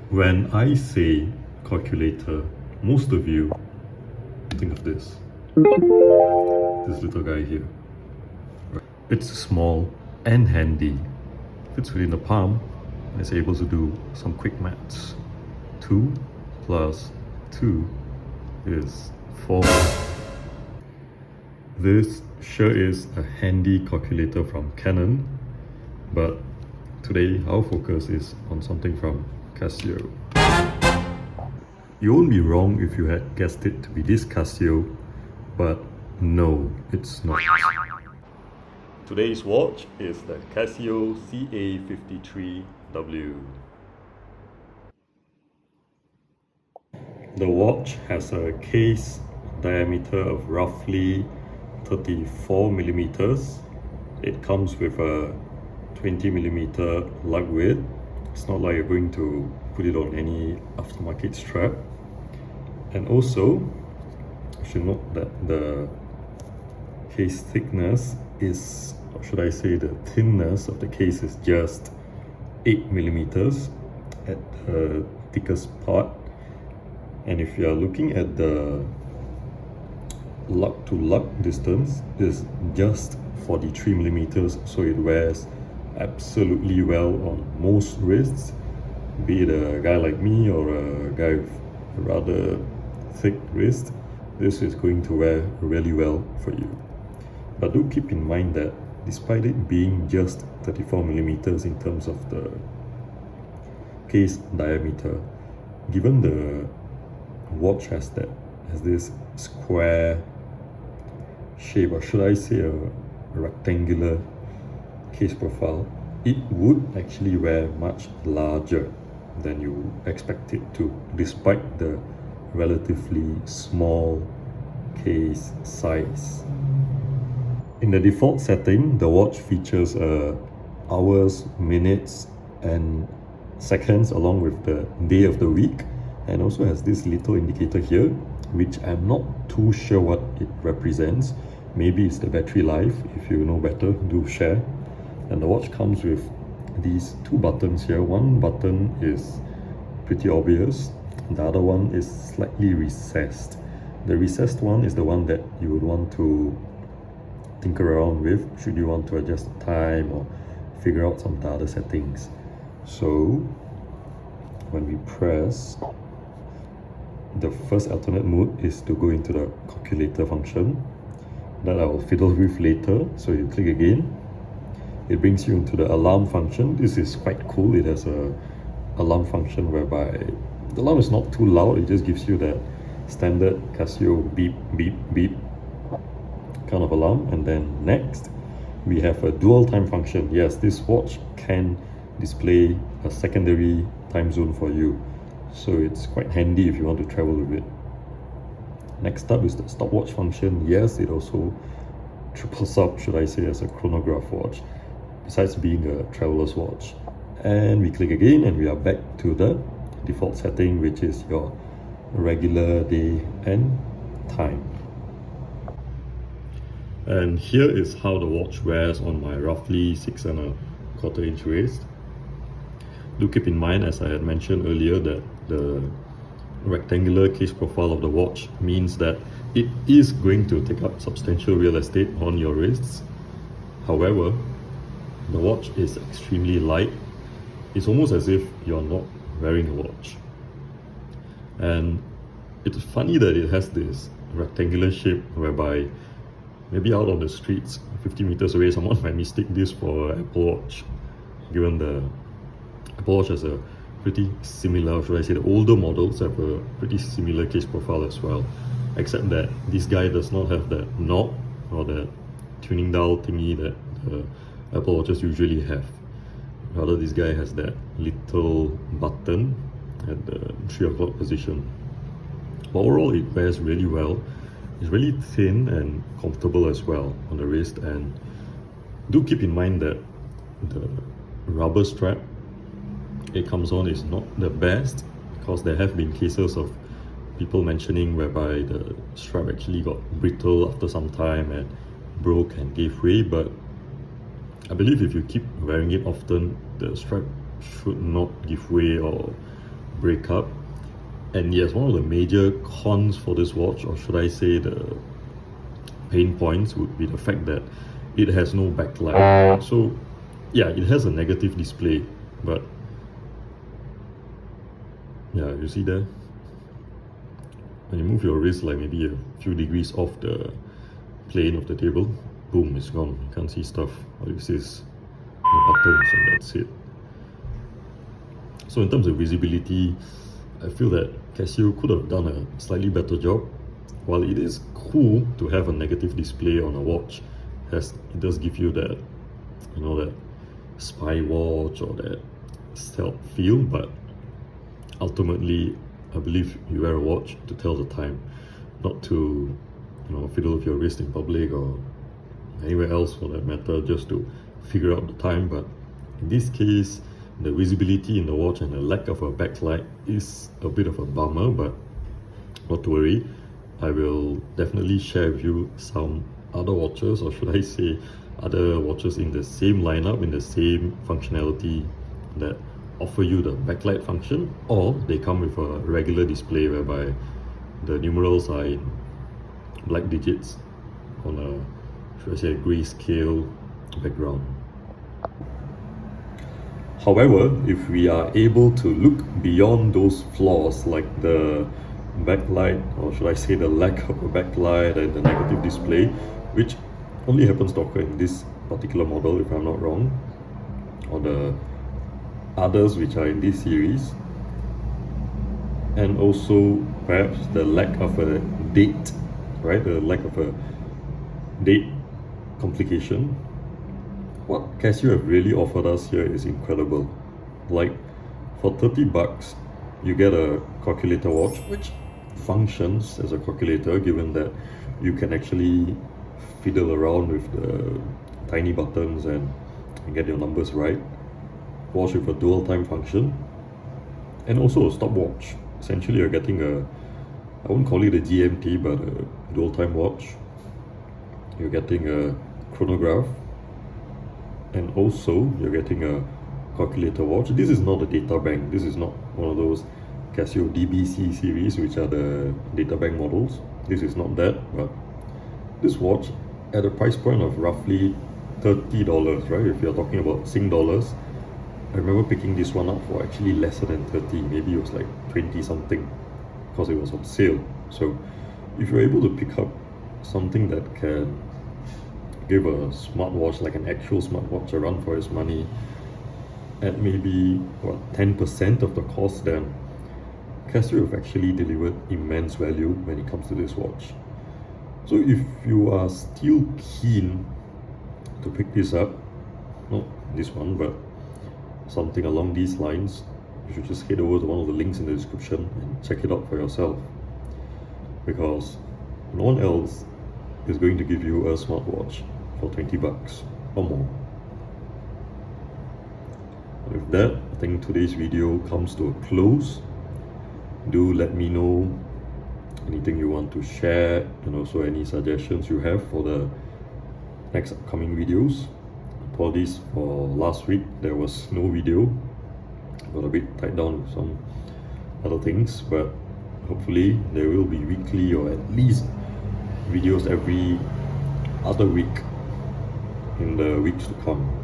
When I say calculator, most of you think of this little guy here. It's small and handy, fits within the palm, and is able to do some quick maths. 2 plus 2 is 4. This sure is a handy calculator from Canon, but today our focus is on something from Casio. You won't be wrong if you had guessed it to be this Casio, but no, it's not. Today's watch is the Casio CA53W. The watch has a case diameter of roughly 34 millimeters. It comes with a 20 millimeter lug width. It's not like you're going to put it on any aftermarket strap. And also, you should note that the case thickness is, or should I say the thinness of the case is just 8 millimeters at the thickest part. And if you are looking at the lug to lug distance, is just 43 millimeters, so it wears absolutely well on most wrists, be it a guy like me or a guy with a rather thick wrist. This is going to wear really well for you. But do keep in mind that despite it being just 34 millimeters in terms of the case diameter, given the watch has this square shape, or should I say a rectangular case profile, it would actually wear much larger than you expect it to, despite the relatively small case size. In the default setting, the watch features hours, minutes and seconds along with the day of the week, and also has this little indicator here, which I'm not too sure what it represents. Maybe it's the battery life. If you know better, do share. And the watch comes with these two buttons here. One button is pretty obvious, the other one is slightly recessed. The recessed one is the one that you would want to tinker around with should you want to adjust the time or figure out some other settings. So when we press, the first alternate mode is to go into the calculator function that I will fiddle with later. So you click again, it brings you into the alarm function. This is quite cool. It has a alarm function whereby the alarm is not too loud, it just gives you that standard Casio beep beep beep kind of alarm. And then next we have a dual time function. Yes, this watch can display a secondary time zone for you, so it's quite handy if you want to travel with it. Next up is the stopwatch function. Yes, it also triples up, should I say, as a chronograph watch, besides being a traveler's watch. And we click again and we are back to the default setting, which is your regular day and time. And here is how the watch wears on my roughly 6¼ inch wrist. Do keep in mind, as I had mentioned earlier, that the rectangular case profile of the watch means that it is going to take up substantial real estate on your wrists. However, the watch is extremely light. It's almost as if you're not wearing a watch. And it's funny that it has this rectangular shape whereby maybe out on the streets 50 meters away someone might mistake this for an Apple Watch, given the Apple Watch has a pretty similar, should I say, the older models have a pretty similar case profile as well, except that this guy does not have that knob or that tuning dial thingy that the Apple Watches usually have. Rather, this guy has that little button at the 3 o'clock position. But overall, it wears really well. It's really thin and comfortable as well on the wrist. And do keep in mind that the rubber strap it comes on is not the best, because there have been cases of people mentioning whereby the strap actually got brittle after some time and broke and gave way. But I believe if you keep wearing it often, the strap should not give way or break up. And yes, one of the major cons for this watch, or should I say the pain points, would be the fact that it has no backlight. So yeah, it has a negative display, but yeah, you see there, when you move your wrist like maybe a few degrees off the plane of the table, boom, it's gone. You can't see stuff. All you see is the buttons, and that's it. So in terms of visibility, I feel that Casio could have done a slightly better job. While it is cool to have a negative display on a watch, as it does give you that, you know, that spy watch or that stealth feel, but ultimately I believe you wear a watch to tell the time, not to, you know, fiddle with your wrist in public or anywhere else for that matter, just to figure out the time. But in this case, the visibility in the watch and the lack of a backlight is a bit of a bummer, but not to worry. I will definitely share with you some other watches, or should I say other watches in the same lineup, in the same functionality, that offer you the backlight function, or they come with a regular display whereby the numerals are in black digits on a, should I say, a grayscale background. However, if we are able to look beyond those flaws like the backlight, or should I say the lack of a backlight, and the negative display, which only happens to occur in this particular model if I'm not wrong, or the others which are in this series, and also perhaps the lack of a date, right? The lack of a date complication. What Casio have really offered us here is incredible. Like, for 30 bucks, you get a calculator watch, which functions as a calculator, given that you can actually fiddle around with the tiny buttons and get your numbers right. Watch with a dual time function, and also a stopwatch. Essentially, you're getting a, I won't call it a GMT, but a dual time watch. You're getting a chronograph, and also you're getting a calculator watch. This is not a data bank. This is not one of those Casio DBC series, which are the data bank models. This is not that, but this watch at a price point of roughly $30, right? If you're talking about Sing dollars, I remember picking this one up for actually lesser than 30, maybe it was like 20 something, because it was on sale. So if you're able to pick up something that can give a smartwatch, like an actual smartwatch, a run for its money at maybe, what, 10% of the cost, then Casio have actually delivered immense value when it comes to this watch. So if you are still keen to pick this up, not this one, but something along these lines, you should just head over to one of the links in the description and check it out for yourself, because no one else is going to give you a smartwatch for 20 bucks or more. With that, I think today's video comes to a close. Do let me know anything you want to share, and also any suggestions you have for the next upcoming videos. Apologies for last week, there was no video. I got a bit tied down with some other things, but hopefully there will be weekly, or at least videos every other week in the weeks to come.